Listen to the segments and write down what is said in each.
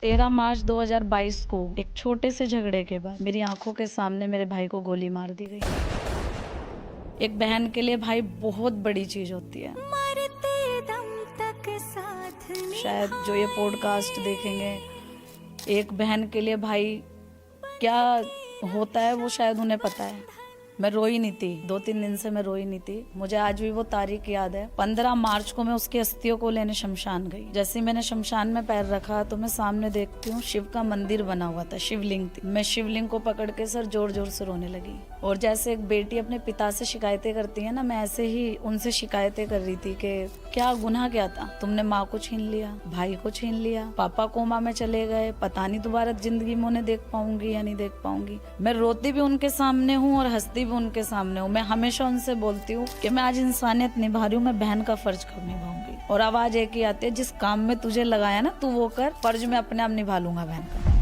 13 मार्च 2022 को एक छोटे से झगड़े के बाद मेरी आंखों के सामने मेरे भाई को गोली मार दी गई। एक बहन के लिए भाई बहुत बड़ी चीज होती है। मरते दम तक साथ शायद जो ये पॉडकास्ट देखेंगे, एक बहन के लिए भाई क्या होता है वो शायद उन्हें पता है। मैं रोई नहीं थी, 2-3 दिन से मैं रोई नहीं थी। मुझे आज भी वो तारीख याद है। 15 मार्च को मैं उसकी अस्थियों को लेने शमशान गई। जैसे मैंने शमशान में पैर रखा तो मैं सामने देखती हूँ शिव का मंदिर बना हुआ था, शिवलिंग थी। मैं शिवलिंग को पकड़ के सर जोर जोर से रोने लगी। और जैसे एक बेटी अपने पिता से शिकायतें करती है ना, मैं ऐसे ही उनसे शिकायतें कर रही थी कि क्या गुनाह क्या था, तुमने माँ को छीन लिया, भाई को छीन लिया, पापा कोमा में चले गए, पता नहीं दोबारा जिंदगी में उन्हें देख पाऊंगी या नहीं देख पाऊंगी। मैं रोती भी उनके सामने हूँ और हंसती भी उनके सामने हूँ। मैं हमेशा उनसे बोलती हूँ कि मैं आज इंसानियत निभा रही हूँ, मैं बहन का फर्ज कब निभाऊंगी। और आवाज एक ही आती है, जिस काम में तुझे लगाया ना तू वो कर, फर्ज मैं अपने आप निभा लूंगा बहन का।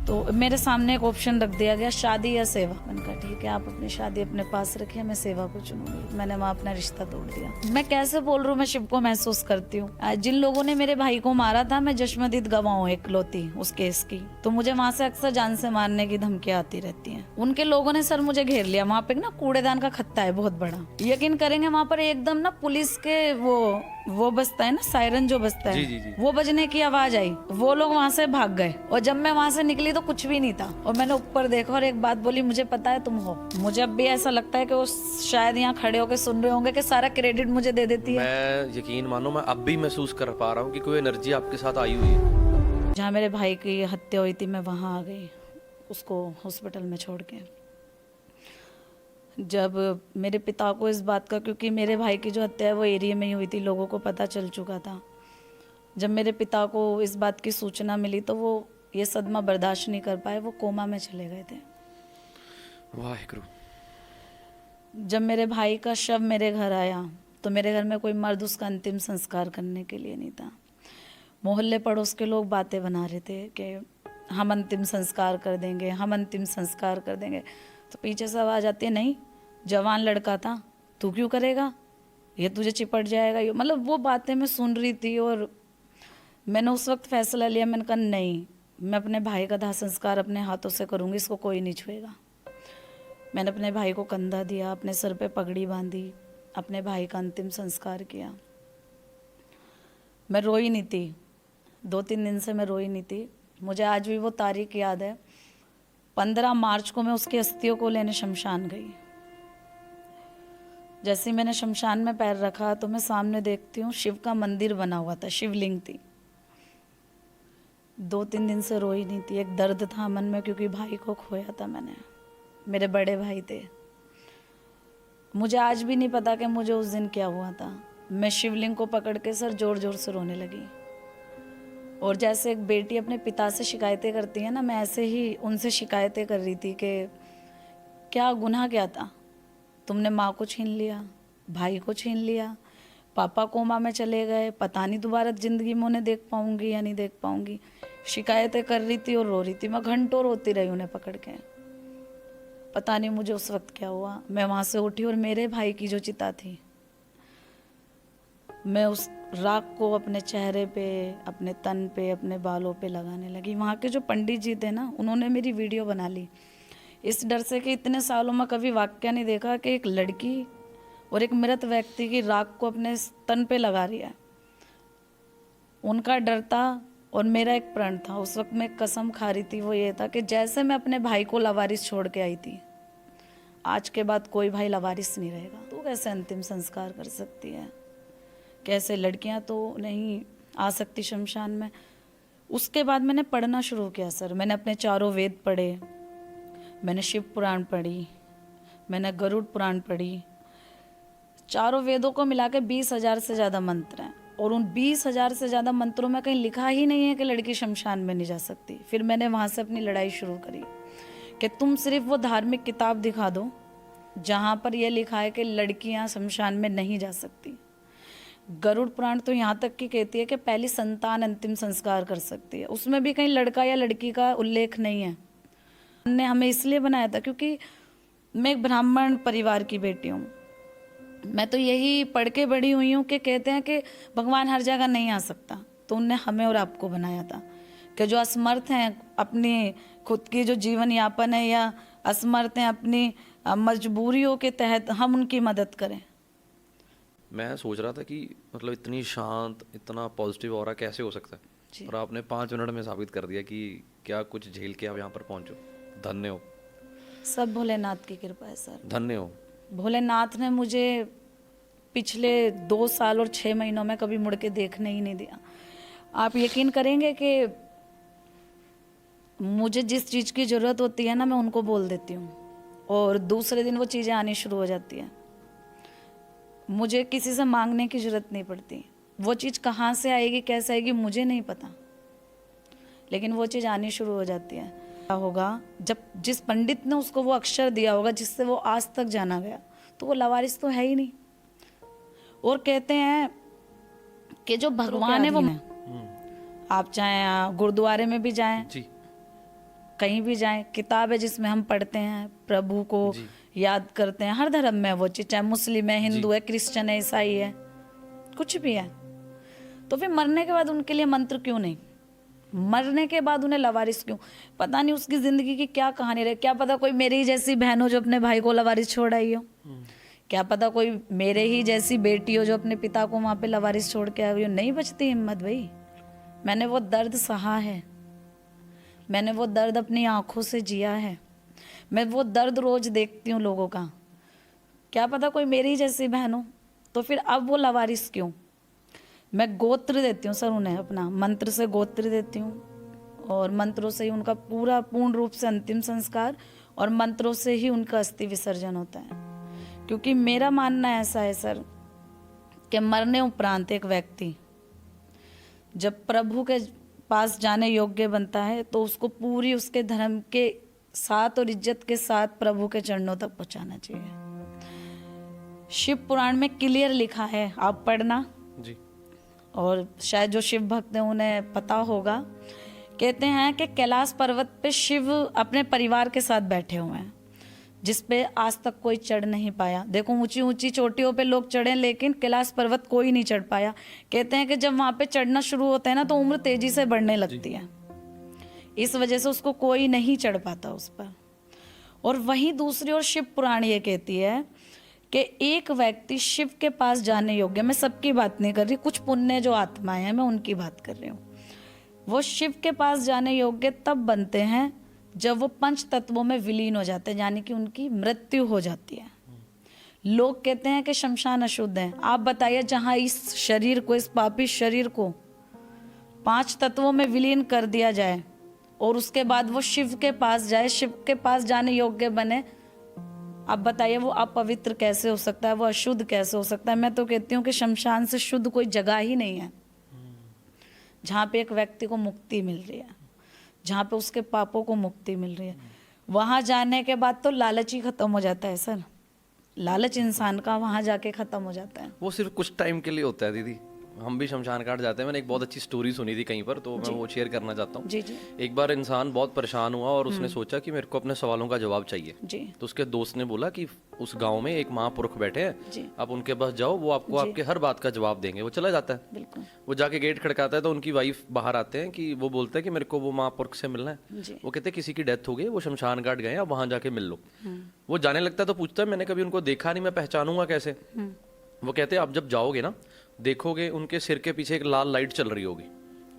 तो मेरे सामने एक ऑप्शन रख दिया गया, शादी या सेवा। मैंने कहा ठीक है, आप अपनी शादी अपने पास रखिए, मैं सेवा को चुनूंगी। मैंने वहाँ अपना रिश्ता तोड़ दिया। मैं कैसे बोल रही हूँ, मैं शिव को महसूस करती हूँ। जिन लोगों ने मेरे भाई को मारा था, मैं जश्मदीद गवाह हूँ एकलौती उस केस की। तो मुझे वहाँ से अक्सर जान से मारने की धमकियाँ आती रहती हैं। उनके लोगों ने सर मुझे घेर लिया। वहाँ पे ना कूड़ेदान का खत्ता है बहुत बड़ा, यकीन करेंगे वहाँ पर एकदम ना पुलिस के वो बजता है ना, सायरन जो बजता है, जी। वो बजने की आवाज आई। वो लोग वहाँ से भाग गए और जब मैं वहाँ से निकली तो कुछ भी नहीं था। और मैंने ऊपर देखा और एक बात बोली, मुझे पता है तुम हो। मुझे अब भी ऐसा लगता है कि वो शायद यहाँ खड़े होकर सुन रहे होंगे कि सारा क्रेडिट मुझे दे देती है। मैं यकीन मानो, मैं अब भी महसूस कर पा रहा हूँ कि कोई एनर्जी आपके साथ आई हुई है। जहाँ मेरे भाई की हत्या हुई थी, मैं वहाँ आ गई उसको हॉस्पिटल में छोड़ के। जब मेरे पिता को इस बात का, क्योंकि मेरे भाई की जो हत्या है वो एरिया में ही हुई थी, लोगों को पता चल चुका था। जब मेरे पिता को इस बात की सूचना मिली तो वो ये सदमा बर्दाश्त नहीं कर पाए, वो कोमा में चले गए थे। वाहिगुरु। जब मेरे भाई का शव मेरे घर आया तो मेरे घर में कोई मर्द उसका अंतिम संस्कार करने के लिए नहीं था। मोहल्ले पड़ोस के लोग बातें बना रहे थे कि हम अंतिम संस्कार कर देंगे, हम अंतिम संस्कार कर देंगे। तो पीछे से आवाज आती है, नहीं, जवान लड़का था, तू क्यों करेगा, ये तुझे चिपट जाएगा। ये मतलब वो बातें मैं सुन रही थी। और मैंने उस वक्त फैसला लिया, मैंने कहा नहीं, मैं अपने भाई का दाह संस्कार अपने हाथों से करूँगी, इसको कोई नहीं छुएगा। मैंने अपने भाई को कंधा दिया, अपने सर पे पगड़ी बांधी, अपने भाई का अंतिम संस्कार किया। मैं रोई नहीं थी, 2-3 दिन से मैं रोई नहीं थी। मुझे आज भी वो तारीख याद है। 15 मार्च को मैं उसकी अस्थियों को लेने शमशान गई। जैसे मैंने शमशान में पैर रखा तो मैं सामने देखती हूँ शिव का मंदिर बना हुआ था, शिवलिंग थी। 2-3 दिन से रोई नहीं थी। एक दर्द था मन में, क्योंकि भाई को खोया था मैंने, मेरे बड़े भाई थे। मुझे आज भी नहीं पता कि मुझे उस दिन क्या हुआ था। मैं शिवलिंग को पकड़ के सर जोर जोर से रोने लगी। और जैसे एक बेटी अपने पिता से शिकायतें करती है ना, मैं ऐसे ही उनसे शिकायतें कर रही थी कि क्या गुनाह क्या था, तुमने माँ को छीन लिया, भाई को छीन लिया, पापा कोमा में चले गए, पता नहीं दोबारा जिंदगी में उन्हें देख पाऊंगी या नहीं देख पाऊंगी। शिकायतें कर रही थी और रो रही थी। मैं घंटों रोती रही उन्हें पकड़ के। पता नहीं मुझे उस वक्त क्या हुआ। मैं वहां से उठी और मेरे भाई की जो चिता थी, मैं उस राख को अपने चेहरे पे, अपने तन पे, अपने बालों पे लगाने लगी। वहाँ के जो पंडित जी थे ना, उन्होंने मेरी वीडियो बना ली, इस डर से कि इतने सालों में कभी वाक्य नहीं देखा कि एक लड़की और एक मृत व्यक्ति की राख को अपने तन पे लगा रही है। उनका डर था और मेरा एक प्रण था। उस वक्त मैं कसम खा रही थी, वो ये था कि जैसे मैं अपने भाई को लावारिस छोड़ के आई थी, आज के बाद कोई भाई लावारिस नहीं रहेगा। तो कैसे अंतिम संस्कार कर सकती है, कैसे लड़कियां तो नहीं आ सकती शमशान में। उसके बाद मैंने पढ़ना शुरू किया सर। मैंने अपने चारों वेद पढ़े, मैंने शिव पुराण पढ़ी, मैंने गरुड़ पुराण पढ़ी। चारों वेदों को मिला के 20,000 से ज़्यादा मंत्र हैं। और उन 20,000 से ज़्यादा मंत्रों में कहीं लिखा ही नहीं है कि लड़की शमशान में नहीं जा सकती। फिर मैंने वहाँ से अपनी लड़ाई शुरू करी कि तुम सिर्फ वो धार्मिक किताब दिखा दो जहाँ पर यह लिखा है कि लड़कियाँ शमशान में नहीं जा सकती। गरुड़ पुराण तो यहाँ तक की कहती है कि पहली संतान अंतिम संस्कार कर सकती है, उसमें भी कहीं लड़का या लड़की का उल्लेख नहीं है। ने हमें इसलिए बनाया था क्योंकि मैं एक ब्राह्मण परिवार की बेटी हूँ। मैं तो यही पढ़ के बड़ी हुई हूँ कि कहते हैं कि भगवान हर जगह नहीं आ सकता। तो उनने हमें और आपको बनाया था कि जो असमर्थ हैं अपनी खुद की जो जीवन यापन है या असमर्थ हैं अपनी मजबूरियों के तहत हम उनकी मदद करें। मैं सोच रहा था कि मतलब इतनी शांत, इतना पॉजिटिव ऑरा कैसे हो सकता जी। है, और आपने 5 मिनट में साबित कर दिया कि क्या कुछ झेल के आप यहाँ पर पहुँचो। धन्य हो, सब भोलेनाथ की कृपा है सर। धन्य हो। भोलेनाथ ने मुझे पिछले 2 साल और 6 महीनों में कभी मुड़ के देखने ही नहीं दिया। आप यकीन करेंगे कि मुझे जिस चीज़ की ज़रूरत होती है ना, मैं उनको बोल देती हूँ और दूसरे दिन वो चीज़ें आनी शुरू हो जाती हैं। मुझे किसी से मांगने की ज़रूरत नहीं पड़ती। वो चीज़ कहाँ से आएगी, कैसे आएगी, मुझे नहीं पता, लेकिन वो चीज़ आनी शुरू हो जाती है। क्या होगा जब जिस पंडित ने उसको वो अक्षर दिया होगा जिससे वो आज तक जाना गया, तो वो लावारिस तो है ही नहीं। और कहते हैं कि जो भगवान है वो, आप चाहे गुरुद्वारे में भी जाएं, जी, कहीं भी जाएं, किताब है जिसमें हम पढ़ते हैं, प्रभु को याद करते हैं। हर धर्म में वो चीज़, चाहे मुस्लिम है, हिंदू है, क्रिश्चियन है, ईसाई है, कुछ भी है। तो फिर मरने के बाद उनके लिए मंत्र क्यों नहीं? मरने के बाद उन्हें लवारिस क्यों? पता नहीं उसकी जिंदगी की क्या कहानी रहे। क्या पता कोई मेरी जैसी बहन हो जो अपने भाई को लवारिस छोड़ आई हो। क्या पता कोई मेरे ही जैसी बेटी हो जो अपने पिता को वहां पे लवारिस छोड़ के आई हो। नहीं बचती हिम्मत भाई। मैंने वो दर्द सहा है, मैंने वो दर्द अपनी आंखों से जिया है, मैं वो दर्द रोज देखती हूँ लोगों का। क्या पता कोई मेरी जैसी बहन हो, तो फिर अब वो लवारिस क्यों? मैं गोत्र देती हूँ सर उन्हें, अपना मंत्र से गोत्र देती हूँ और मंत्रों से ही उनका पूर्ण रूप से अंतिम संस्कार और मंत्रों से ही उनका अस्थि विसर्जन होता है। क्योंकि मेरा मानना ऐसा है सर कि मरने उपरांत एक व्यक्ति जब प्रभु के पास जाने योग्य बनता है तो उसको पूरी उसके धर्म के साथ और इज्जत के साथ प्रभु के चरणों तक पहुंचाना चाहिए। शिव पुराण में क्लियर लिखा है, आप पढ़ना जी। और शायद जो शिव भक्त हैं उन्हें पता होगा। कहते हैं कि कैलाश पर्वत पे शिव अपने परिवार के साथ बैठे हुए हैं, जिस पे आज तक कोई चढ़ नहीं पाया। देखो ऊंची ऊंची चोटियों पे लोग चढ़े, लेकिन कैलाश पर्वत कोई नहीं चढ़ पाया। कहते हैं कि जब वहां पे चढ़ना शुरू होता है ना, तो उम्र तेजी से बढ़ने लगती है, इस वजह से उसको कोई नहीं चढ़ पाता उस पर। और वहीं दूसरी ओर शिव पुराण ये कहती है कि एक व्यक्ति शिव के पास जाने योग्य, मैं सबकी बात नहीं कर रही, कुछ पुण्य जो आत्माएं हैं मैं उनकी बात कर रही हूँ, वो शिव के पास जाने योग्य तब बनते हैं जब वो 5 तत्वों में विलीन हो जाते हैं, यानी कि उनकी मृत्यु हो जाती है। लोग कहते हैं कि शमशान अशुद्ध है। आप बताइए, जहाँ इस शरीर को, इस पापी शरीर को 5 तत्वों में विलीन कर दिया जाए और उसके बाद वो शिव के पास जाए, शिव के पास जाने योग्य बने, आप बताइए वो अपवित्र कैसे हो सकता है, वो अशुद्ध कैसे हो सकता है? मैं तो कहती हूँ कि शमशान से शुद्ध कोई जगह ही नहीं है जहाँ पे एक व्यक्ति को मुक्ति मिल रही है, जहाँ पे उसके पापों को मुक्ति मिल रही है। वहाँ जाने के बाद तो लालच ही खत्म हो जाता है सर। लालच इंसान का वहाँ जाके खत्म हो जाता है। वो सिर्फ कुछ टाइम के लिए होता है दीदी। हम भी शमशान घाट जाते हैं। मैंने एक बहुत अच्छी स्टोरी सुनी थी कहीं पर, तो मैं वो शेयर करना चाहता हूँ। जी जी एक बार इंसान बहुत परेशान हुआ और उसने सोचा कि मेरे को अपने सवालों का जवाब चाहिए। जी तो उसके दोस्त ने बोला कि उस गांव में एक महापुरुष बैठे हैं, जी आप उनके पास जाओ, वो आपको आपके हर बात का जवाब देंगे। वो चला जाता है, बिल्कुल। वो जाके गेट खड़काता है तो उनकी वाइफ बाहर आते हैं कि वो बोलते हैं कि मेरे को वो महापुरुष से मिलना है। जी वो कहते हैं किसी की डेथ हो गई, वो शमशान घाट गए, आप वहां जाके मिल लो। वो जाने लगता है तो पूछता है मैंने कभी उनको देखा नहीं, मैं पहचानूंगा कैसे? वो कहते हैं आप जब जाओगे ना, देखोगे उनके सिर के पीछे एक लाल लाइट चल रही होगी।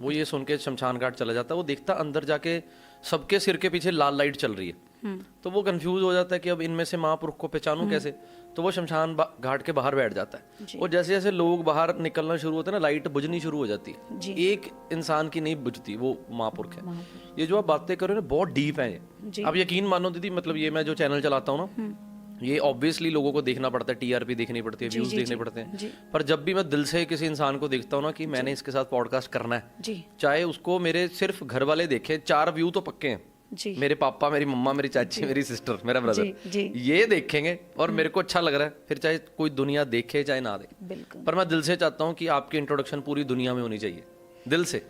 वो ये सुन के शमशान घाट चला जाता है। वो देखता अंदर जाके सबके सिर के पीछे लाल लाइट चल रही है। तो वो कंफ्यूज हो जाता है कि अब इनमें से महापुरुष को पहचानूं कैसे? तो वो शमशान घाट के बाहर बैठ जाता है। और जैसे जैसे लोग बाहर निकलना शुरू होते हैं ना, लाइट बुझनी शुरू हो जाती है। एक इंसान की नहीं बुझती, वो महापुरुष है। ये जो आप बातें कर रहे हो ना, बहुत डीप है ये। आप यकीन मानो दीदी, मतलब ये मैं जो चैनल चलाता हूँ ना, ये ऑब्वियसली लोगों को देखना पड़ता है, टीआरपी देखनी पड़ती है, व्यूज देखने पड़ते हैं। पर जब भी मैं दिल से किसी इंसान को देखता हूँ ना कि मैंने इसके साथ पॉडकास्ट करना है, चाहे उसको मेरे सिर्फ घर वाले देखें, 4 व्यू तो पक्के हैं। जी मेरे पापा, मेरी मम्मा, मेरी चाची, मेरी सिस्टर, मेरा ब्रदर, ये देखेंगे और मेरे को अच्छा लग रहा है, फिर चाहे कोई दुनिया देखे चाहे ना देखे। बिल्कुल। पर मैं दिल से चाहता हूँ कि आपकी इंट्रोडक्शन पूरी दुनिया में होनी चाहिए, दिल से।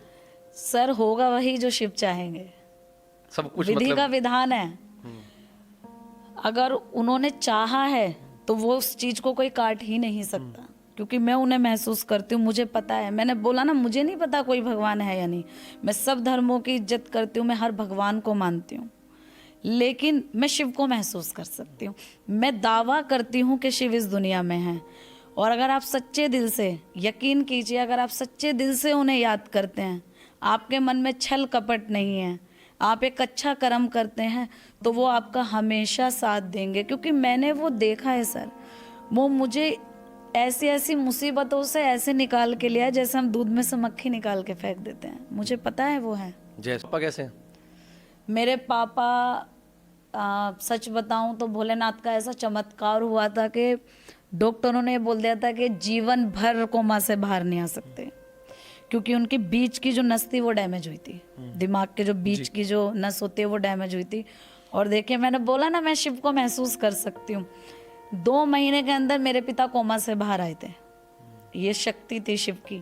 सर होगा वही जो शिव चाहेंगे, सब कुछ विधि मतलब का विधान है। अगर उन्होंने चाहा है तो वो उस चीज को कोई काट ही नहीं सकता, क्योंकि मैं उन्हें महसूस करती हूँ, मुझे पता है। मैंने बोला ना, मुझे नहीं पता कोई भगवान है या नहीं। मैं सब धर्मों की इज्जत करती हूँ, मैं हर भगवान को मानती हूँ, लेकिन मैं शिव को महसूस कर सकती हूँ। मैं दावा करती हूँ कि शिव इस दुनिया में है। और अगर आप सच्चे दिल से, यकीन कीजिए, अगर आप सच्चे दिल से उन्हें याद करते हैं, आपके मन में छल कपट नहीं है, आप एक अच्छा कर्म करते हैं, तो वो आपका हमेशा साथ देंगे। क्योंकि मैंने वो देखा है सर, वो मुझे ऐसी ऐसी मुसीबतों से ऐसे निकाल के लिया जैसे हम दूध में से मक्खी निकाल के फेंक देते हैं। मुझे पता है वो है। जैसे पापा कैसे हैं? मेरे पापा, सच बताऊं तो भोलेनाथ का ऐसा चमत्कार हुआ था कि डॉक्टरों ने बोल दिया था कि जीवन भर कोमा से बाहर नहीं आ सकते, क्योंकि उनकी बीच की जो नस थी वो डैमेज हुई थी। दिमाग के जो बीच की जो नस होती है वो डैमेज हुई थी। और देखिए, मैंने बोला ना, मैं शिव को महसूस कर सकती हूँ। 2 महीने के अंदर मेरे पिता कोमा से बाहर आए थे। ये शक्ति थी शिव की।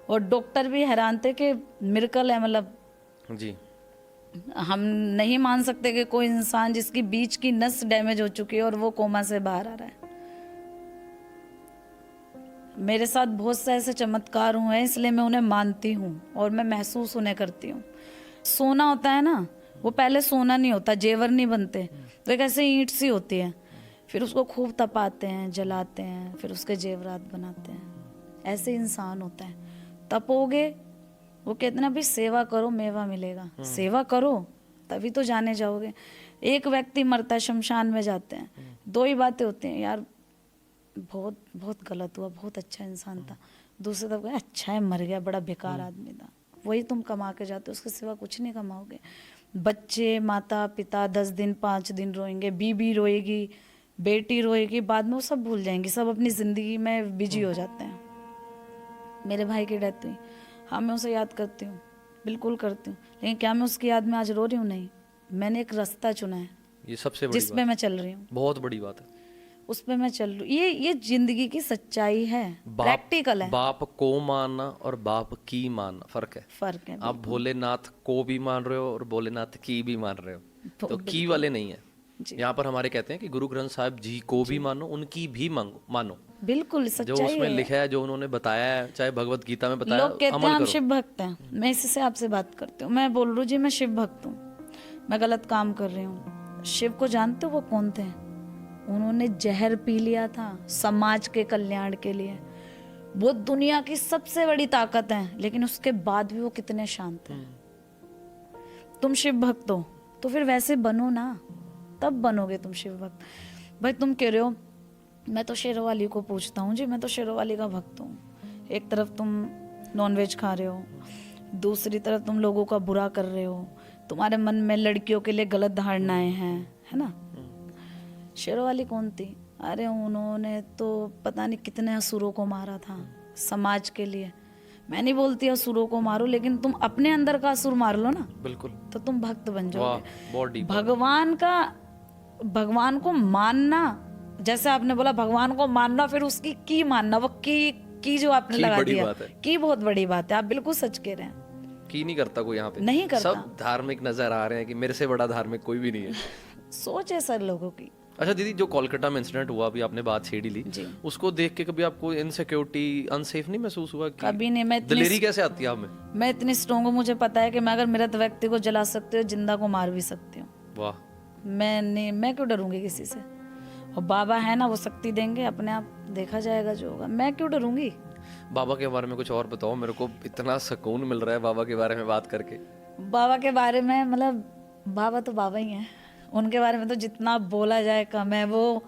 और डॉक्टर भी हैरान थे कि मिरेकल है, मतलब जी। हम नहीं मान सकते कि कोई इंसान जिसकी बीच की नस डैमेज हो चुकी है और वो कोमा से बाहर आ रहा है। मेरे साथ बहुत से ऐसे चमत्कार हुए हैं, इसलिए मैं उन्हें मानती हूँ और मैं महसूस उन्हें करती हूँ। सोना होता है ना, वो पहले सोना नहीं होता, जेवर नहीं बनते, तो एक ऐसे ईंट सी होती है, फिर उसको खूब तपाते हैं, जलाते हैं, फिर उसके जेवरात बनाते हैं। ऐसे इंसान होता है। तपोगे, वो कहते ना, भी सेवा करो मेवा मिलेगा। सेवा करो तभी तो जाने जाओगे। एक व्यक्ति मरता है, शमशान में जाते हैं, 2 ही बातें होती हैं, यार बहुत बहुत गलत हुआ, बहुत अच्छा इंसान था। दूसरी तरफ अच्छा है, मर गया, बड़ा बेकार आदमी था। वही तुम कमा के जाते हो, उसके सिवा कुछ नहीं कमाओगे। बच्चे, माता पिता 10 दिन 5 दिन रोएंगे, बीबी रोएगी, बेटी रोएगी, बाद में वो सब भूल जाएंगी, सब अपनी ज़िंदगी में बिजी हो जाते हैं। मेरे भाई की डेथ हुई, हाँ मैं उसे याद करती हूँ, बिल्कुल करती हूँ, लेकिन क्या मैं उसकी याद में आज रो रही हूँ? नहीं। मैंने एक रास्ता चुना है, ये सबसे बड़ी जिसपे मैं चल रही हूँ, बहुत बड़ी बात है। उस पे मैं चल रही हूँ। ये जिंदगी की सच्चाई है, प्रैक्टिकल है। बाप को मानना और बाप की मानना फर्क है। फर्क है। आप भोलेनाथ को भी मान रहे हो और भोलेनाथ की भी मान रहे हो, तो की वाले नहीं है। यहाँ पर हमारे कहते हैं कि गुरु ग्रंथ साहिब जी को भी मानो, उनकी भी मानो। बिल्कुल जो सच्चाई उसमें है। लिखा है, जो उन्होंने बताया है, चाहे भगवत गीता में बताया, लोग कहते हैं अमल हम करो। शिव भक्त हैं। मैं इसी से आपसे बात करती हूँ। मैं बोल रही हूँ जी, मैं शिव भक्त हूँ, मैं गलत काम कर रही हूँ। शिव को जानते हो वो कौन थे? उन्होंने जहर पी लिया था समाज के कल्याण के लिए। वो दुनिया की सबसे बड़ी ताकत है, लेकिन उसके बाद भी वो कितने शांत हैं। तुम शिव भक्त हो तो फिर वैसे बनो ना, तब बनोगे तुम शिव भक्त। भाई तुम कह रहे हो मैं तो शेरोवाली को पूछता हूँ जी, मैं तो शेरोवाली का भक्त हूँ। एक तरफ तुम नॉनवेज खा रहे हो, दूसरी तरफ तुम लोगों का बुरा कर रहे हो, तुम्हारे मन में लड़कियों के लिए गलत धारणाएं हैं, है ना। शेरोवाली कौन थी? अरे उन्होंने तो पता नहीं कितने असुरों को मारा था समाज के लिए। मैं नहीं बोलती असुरों को मारो, लेकिन तुम अपने अंदर का असुर मार लो ना, बिल्कुल, तो तुम भक्त बन वाह, जाओगे। बहुत डीप। भगवान को मानना, जैसे आपने बोला भगवान को मानना, फिर उसकी की मानना, वो की जो आपने लगा दिया, की बहुत बड़ी बात है। आप बिल्कुल सच कह रहे हैं। की नहीं करता कोई यहाँ पे, नहीं करता। सब धार्मिक नजर आ रहे हैं कि मेरे से बड़ा धार्मिक कोई भी नहीं है। सोच है सर लोगों की। अच्छा दीदी, जो कोलकाता में इंसिडेंट हुआ, अभी आपने बात छेड़ी ली, उसको देख के कभी आपको इनसिक्योरिटी, अनसेफ नहीं महसूस हुआ? कभी नहीं। मैं दिलेरी कैसे आती है आप में? मैं इतनी स्ट्रॉन्ग हूँ, मुझे पता है कि मैं अगर मृत व्यक्ति को जला सकती हूँ, जिंदा को मार भी सकती हूँ। वाह। मैं क्यों डरूंगी किसी से? और बाबा है ना, वो शक्ति देंगे, अपने आप देखा जाएगा जो होगा। मैं क्यों डरूंगी? बाबा के बारे में कुछ और बताओ, मेरे को इतना सुकून मिल रहा है बाबा के बारे में बात करके। बाबा के बारे में, मतलब बाबा तो बाबा ही हैं, उनके बारे में तो जितना बोला जाए कम है। वो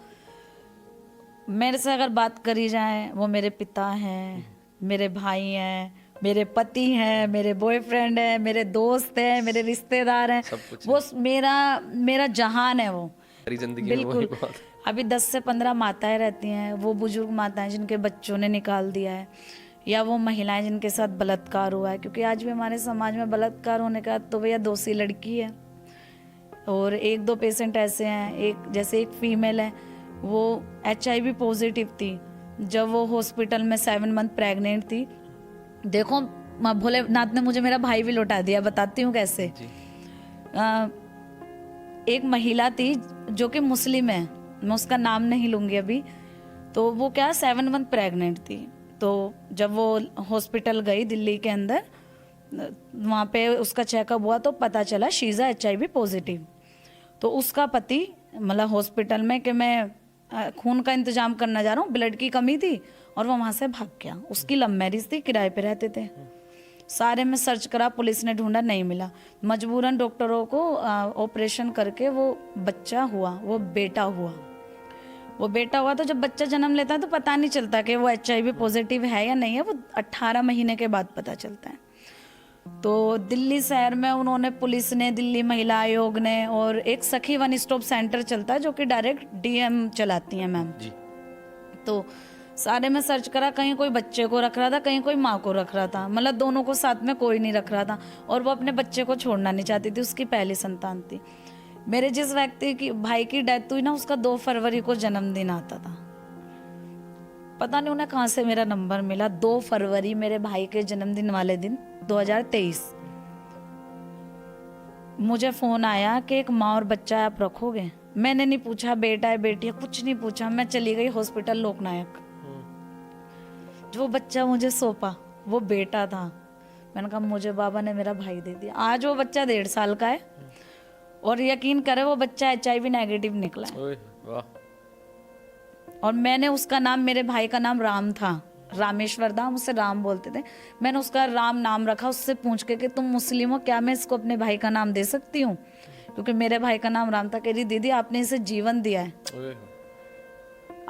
मेरे से अगर बात करी जाए, वो मेरे पिता हैं, मेरे भाई हैं, मेरे पति हैं, मेरे बॉयफ्रेंड हैं, मेरे दोस्त हैं, मेरे रिश्तेदार हैं, वो मेरा जहान है। वो मेरी जिंदगी बिल्कुल। अभी 10 से 15 माताएं रहती हैं, वो बुजुर्ग माताएं जिनके बच्चों ने निकाल दिया है, या वो महिलाएं जिनके साथ बलात्कार हुआ है। क्योंकि आज भी हमारे समाज में बलात्कार होने का तो भैया दोषी लड़की है। और 1-2 पेशेंट ऐसे हैं, जैसे एक फीमेल है, वो HIV पॉजिटिव थी। जब वो हॉस्पिटल में 7 मंथ प्रेग्नेंट थी, देखो भोलेनाथ ने मुझे मेरा भाई भी लौटा दिया। बताती हूँ कैसे। एक महिला थी जो कि मुस्लिम है, मैं उसका नाम नहीं लूंगी अभी, तो वो क्या 7 मंथ प्रेग्नेंट थी। तो जब वो हॉस्पिटल गई दिल्ली के अंदर, वहाँ पे उसका चेकअप हुआ तो पता चला शी इज़ HIV पॉजिटिव। तो उसका पति मतलब हॉस्पिटल में कि मैं खून का इंतजाम करना जा रहा हूँ, ब्लड की कमी थी, और वो वहाँ से भाग गया। उसकी लव मैरिज थी, किराए पे रहते थे। सारे में सर्च करा, पुलिस ने ढूंढा, नहीं मिला। मजबूरन डॉक्टरों को ऑपरेशन करके वो बच्चा हुआ, वो बेटा हुआ। वो बेटा हुआ तो जब बच्चा जन्म लेता है तो पता नहीं चलता कि वो HIV पॉजिटिव है या नहीं है, वो 18 महीने के बाद पता चलता है। तो दिल्ली शहर में उन्होंने, पुलिस ने, दिल्ली महिला आयोग ने, और एक सखी वन स्टॉप सेंटर चलता है जो कि डायरेक्ट DM चलाती हैं मैम जी। तो सारे में सर्च करा, कहीं कोई बच्चे को रख रहा था, कहीं कोई माँ को रख रहा था, मतलब दोनों को साथ में कोई नहीं रख रहा था। और वो अपने बच्चे को छोड़ना नहीं चाहती थी, उसकी पहली संतान थी। मेरे जिस व्यक्ति की भाई की डेथ हुई ना, उसका 2 फरवरी को जन्मदिन आता था। पता नहीं उन्हें कहाँ से मेरा नंबर मिला। 2 फरवरी मेरे भाई के जन्मदिन वाले दिन 2023 मुझे फोन आया कि एक माँ और बच्चा आप रखोगे। मैंने नहीं पूछा बेटा है बेटी है, कुछ नहीं पूछा, मैं चली गई हॉस्पिटल लोकनायक। जो बच्चा मुझे सौंपा वो बेटा था। मैंने कहा मुझे बाबा ने मेरा भाई दे दिया। आज वो बच्चा 1.5 साल का है और यकीन करे वो बच्चा HIV नेगेटिव निकला है। ओए वाह। और मैंने उसका नाम, मेरे भाई का नाम राम था, रामेश्वर धाम, उसे राम बोलते थे। मैंने उसका राम नाम रखा, उससे पूछ के कि तुम मुस्लिम हो, क्या मैं इसको अपने भाई का नाम दे सकती हूँ? क्योंकि मेरे भाई का नाम राम था। कह रही दीदी आपने इसे जीवन दिया है। ओए।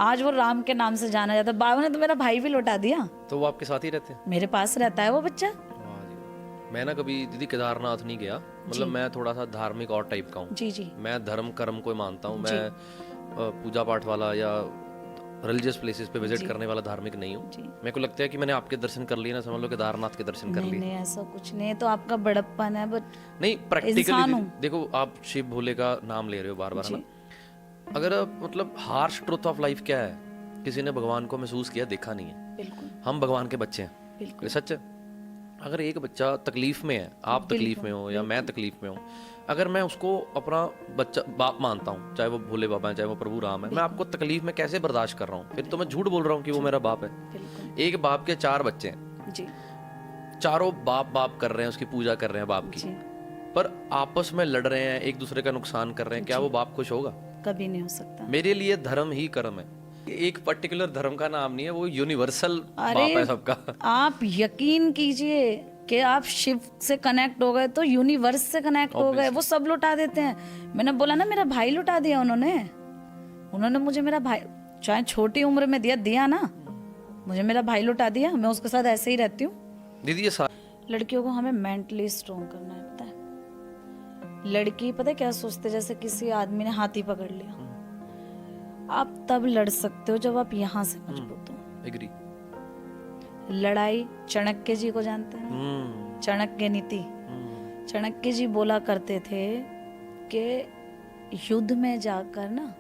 आज वो राम के नाम से जाना जाता है। बाबा ने तो मेरा भाई भी लौटा दिया। तो वो आपके साथ ही रहते हैं? मेरे पास रहता है वो बच्चा। वाह जी। मैं ना कभी दीदी केदारनाथ नहीं गया, मतलब मैं थोड़ा सा धार्मिक और टाइप का हूँ। जी जी। मैं धर्म कर्म को मानता हूँ। मैं पूजा पाठ वाला या रिलीजियस प्लेसेस पे विजिट करने वाला धार्मिक नहीं हूँ। मेरे को लगता है कि मैंने आपके दर्शन कर लिए ना, समझ लो केदारनाथ के दर्शन कर लिए। नहीं ऐसा कुछ नहीं है, तो आपका बड़प्पन है। बट नहीं, प्रैक्टिकली देखो, आप शिव भोले का नाम ले रहे हो बार बार ना। अगर मतलब हार्श ट्रुथ ऑफ लाइफ क्या है, किसी ने भगवान को महसूस किया, देखा नहीं है। बिल्कुल हम भगवान के बच्चे हैं, बिल्कुल ये सच है। अगर एक बच्चा तकलीफ में है, आप तकलीफ में हो या मैं तकलीफ में हूँ, अगर मैं उसको अपना बच्चा बाप मानता हूँ, चाहे वो भोले बाबा है, चाहे वो प्रभु राम है, मैं आपको तकलीफ में कैसे बर्दाश्त कर रहा हूँ? फिर तो मैं झूठ बोल रहा हूँ कि वो मेरा बाप है। बिल्कुल एक बाप के 4 बच्चे हैं जी चारों बाप बाप कर रहे हैं, उसकी पूजा कर रहे हैं बाप की, जी। पर आपस में लड़ रहे हैं, एक दूसरे का नुकसान कर रहे हैं, क्या वो बाप खुश होगा? कभी नहीं हो सकता। मेरे लिए धर्म ही कर्म है। एक पर्टिकुलर धर्म का नाम नहीं है, वो यूनिवर्सल बाप है सबका। आप यकीन कीजिए कि आप शिव से कनेक्ट हो गए तो यूनिवर्स से कनेक्ट हो गए। वो सब लुटा देते हैं। मैंने बोला ना मेरा भाई लुटा दिया उन्होंने मुझे मेरा भाई, चाहे छोटी उम्र में दिया ना, मुझे मेरा भाई लुटा दिया। मैं उसके साथ ऐसे ही रहती हूँ। दीदी ये लड़कियों को हमें मेंटली स्ट्रॉन्ग करना है, पता है? लड़की पता है क्या सोचते, जैसे किसी आदमी ने हाथी पकड़ लिया, आप तब लड़ सकते हो जब आप यहाँ से मजबूत हो। एग्री। लड़ाई चाणक्य जी को जानते हैं? चाणक्य नीति। चाणक्य जी बोला करते थे कि युद्ध में जाकर ना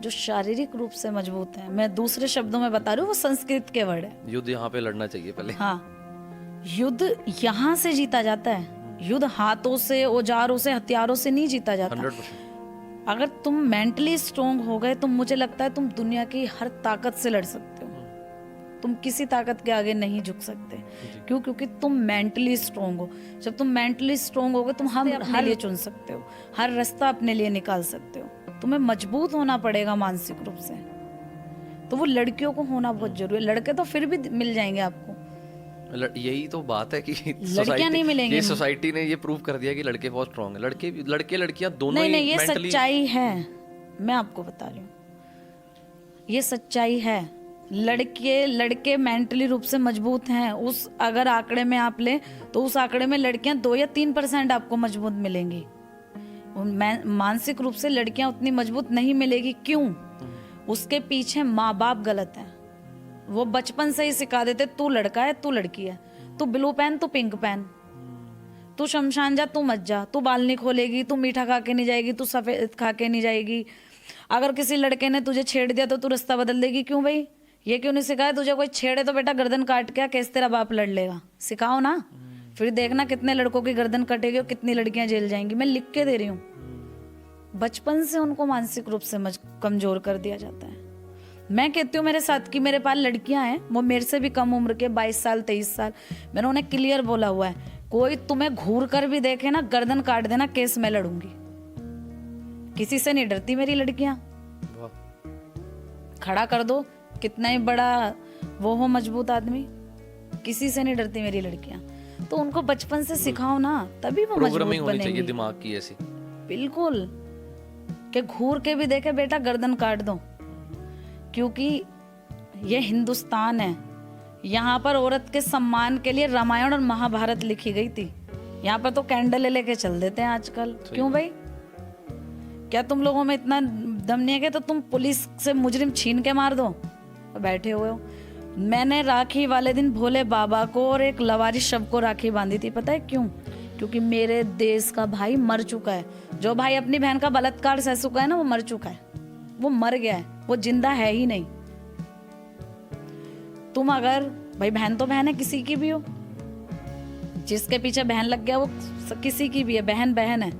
जो शारीरिक रूप से मजबूत है, मैं दूसरे शब्दों में बता रही हूँ, वो संस्कृत के वर्ड है। युद्ध यहाँ पे लड़ना चाहिए पहले। हाँ, युद्ध यहाँ से जीता जाता है। युद्ध हाथों से, औजारों से, हथियारों से नहीं जीता जाता। 100%। अगर तुम मेंटली स्ट्रोंग हो गए तो मुझे लगता है तुम दुनिया की हर ताकत से लड़ सकते हो। तुम किसी ताकत के आगे नहीं झुक सकते। क्यों? क्योंकि तुम मेंटली स्ट्रोंग हो। जब तुम मेंटली स्ट्रोंग होगे तुम अपने लिए चुन सकते हो, हर रास्ता अपने लिए निकाल सकते हो। तुम्हें मजबूत होना पड़ेगा मानसिक रूप से। तो वो लड़कियों को होना बहुत जरूरी है। लड़के तो फिर भी मिल जाएंगे आपको। यही तो बात है कि लड़कियां नहीं मिलेंगी। ये सोसाइटी ने ये प्रूव कर दिया कि लड़के बहुत स्ट्रांग है। लड़के लड़कियां दोनों ही नहीं, ये mentally... सच्चाई है। मैं आपको बता रही हूँ, ये सच्चाई है। लड़के मेंटली रूप से मजबूत हैं। उस अगर आंकड़े में आप ले तो उस आंकड़े में लड़कियां 2 या 3% आपको मजबूत मिलेंगी। मानसिक रूप से लड़कियां उतनी मजबूत नहीं मिलेगी। क्यों? उसके पीछे माँ बाप गलत है। वो बचपन से ही सिखा देते, तू लड़का है, तू लड़की है, तू ब्लू पहन, तू पिंक पहन, तू शमशान जा, तू मत जा, तू बाल नहीं खोलेगी, तू मीठा खा के नहीं जाएगी, तू सफेद खा के नहीं जाएगी। अगर किसी लड़के ने तुझे छेड़ दिया तो तू रास्ता बदल देगी। क्यों भाई? ये क्यों नहीं सिखाया? तुझे कोई छेड़े तो बेटा गर्दन काट के केस तेरा बाप लड़ लेगा। सिखाओ ना, फिर देखना कितने लड़कों की गर्दन कटेगी और कितनी लड़कियां जेल जाएंगी। मैं लिख के दे रही हूँ। बचपन से उनको मानसिक रूप से कमजोर कर दिया जाता है। मैं कहती हूँ मेरे साथ की मेरे पास लड़कियां हैं, वो मेरे से भी कम उम्र के, 22 साल 23 साल। मैंने उन्हें क्लियर बोला हुआ है, कोई तुम्हें घूर कर भी देखे ना, गर्दन काट देना, केस मैं लड़ूंगी। किसी से नहीं डरती मेरी लड़कियां। खड़ा कर दो कितना ही बड़ा वो हो मजबूत आदमी, किसी से नहीं डरती मेरी लड़कियां। तो उनको बचपन से सिखाओ ना, तभी वो मजबूत प्रोग्रामिंग होनी चाहिए बनेंगी। दिमाग की ऐसी। बिल्कुल, कि घूर के भी देखे बेटा गर्दन काट दो, क्योंकि ये हिंदुस्तान है। यहाँ पर औरत के सम्मान के लिए रामायण और महाभारत लिखी गई थी। यहाँ पर तो कैंडल लेके चल देते हैं आजकल। क्यों भाई, क्या तुम लोगों में इतना दम नहीं है कि तो तुम पुलिस से मुजरिम छीन के मार दो? बैठे हुए हो। मैंने राखी वाले दिन भोले बाबा को और एक लवारिस शव को राखी बांधी थी। पता है क्यों? क्योंकि मेरे देश का भाई मर चुका है। जो भाई अपनी बहन का बलात्कार सह चुका है ना, वो मर चुका है, वो मर गया है, वो जिंदा है ही नहीं। तुम अगर भाई, बहन तो बहन है, किसी की भी हो, जिसके पीछे बहन लग गया वो किसी की भी है, बहन बहन है।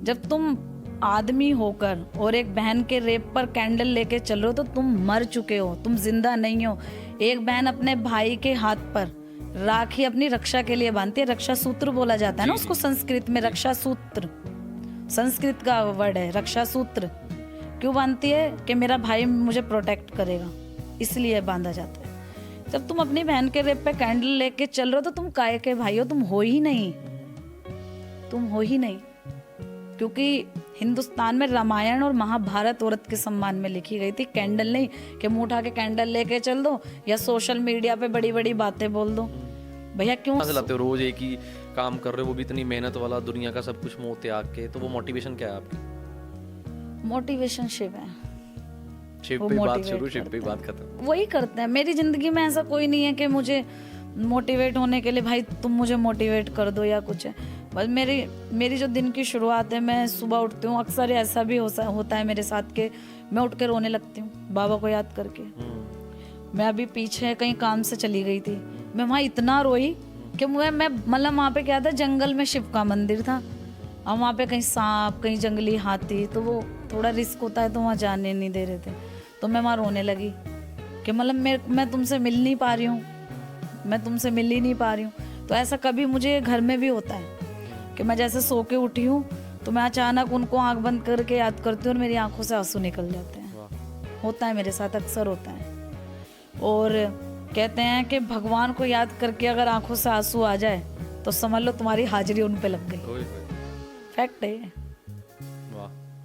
जब तुम आदमी होकर और एक बहन के रेप पर कैंडल लेके चल रहे हो तो तुम मर चुके हो, तुम जिंदा नहीं हो। एक बहन अपने भाई के हाथ पर राखी अपनी रक्षा के लिए बांधती है, रक्षा सूत्र बोला जाता है ना उसको संस्कृत में, रक्षा सूत्र संस्कृत का वर्ड है रक्षा सूत्र। क्यों बांधती है? कि मेरा भाई मुझे प्रोटेक्ट करेगा, इसलिए बांधा जाता है। जब तुम अपनी बहन के रेप पे कैंडल लेके चल रहे हो तो तुम काहे के भाई हो? तुम हो ही नहीं, तुम हो ही नहीं। क्योंकि हिंदुस्तान में रामायण और महाभारत औरत के सम्मान में लिखी गई थी, कैंडल नहीं कि मुंह उठा के कैंडल लेके चल दो या सोशल मीडिया पे बड़ी बड़ी बातें बोल दो। भैया क्यों लाते हो? रोज एक ही काम कर रहे हो, वो भी इतनी मेहनत वाला, दुनिया का सब कुछ मोह त्याग के, तो वो मोटिवेशन क्या है आपकी? मोटिवेशन शिव है, शिव वो पे बात motivate शुरू, शिव पे करते बात हैं। खत्म। वही करते हैं। मेरी जिंदगी में ऐसा कोई नहीं है कि मुझे मोटिवेट होने के लिए भाई तुम मुझे मोटिवेट कर दो या कुछ है। बस मेरी जो दिन की शुरुआत है, मैं सुबह उठती हूँ, अक्सर ऐसा भी होता है मेरे साथ कि मैं उठ के रोने लगती हूँ बाबा को याद करके। मैं अभी पीछे कहीं काम से चली गई थी, मैं वहाँ इतना रोई कि मैं मतलब वहाँ पे क्या था, जंगल में शिव का मंदिर था और वहाँ पे कहीं सांप, कहीं जंगली हाथी, तो वो थोड़ा रिस्क होता है, तो वहाँ जाने नहीं दे रहे थे। तो मैं वहाँ रोने लगी कि मतलब मैं तुमसे मिल नहीं पा रही हूँ, मैं तुमसे मिल ही नहीं पा रही हूँ। तो ऐसा कभी मुझे घर में भी होता है कि मैं जैसे सो के उठी हूँ तो मैं अचानक उनको आंख बंद करके याद करती हूँ और मेरी आंखों से आंसू निकल जाते हैं। होता है मेरे साथ, अक्सर होता है। और कहते हैं कि भगवान को याद करके अगर आंखों से आंसू आ जाए तो समझ लो तुम्हारी हाजिरी उन पे लग गई। फैक्ट है ये।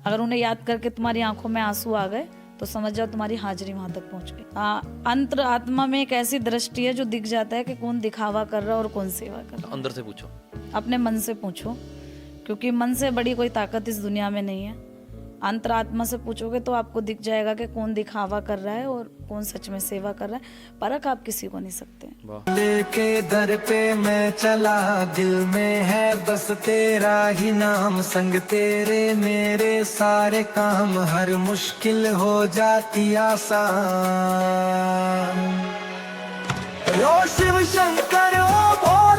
अगर उन्हें याद करके तुम्हारी आंखों में आंसू आ गए तो समझ जाओ तुम्हारी हाजिरी वहां तक पहुंच गई। अंतर आत्मा में एक ऐसी दृष्टि है जो दिख जाता है कि कौन दिखावा कर रहा है और कौन सेवा कर रहा है। अंदर से पूछो, अपने मन से पूछो, क्योंकि मन से बड़ी कोई ताकत इस दुनिया में नहीं है। अंतरात्मा से पूछोगे तो आपको दिख जाएगा कि कौन दिखावा कर रहा है और कौन सच में सेवा कर रहा है। परख आप किसी को नहीं सकते। लेके दर पे मैं चला, दिल में है बस तेरा ही नाम, संग तेरे मेरे सारे काम, हर मुश्किल हो जाती आसान। ओ शिव शंकर ओ भोले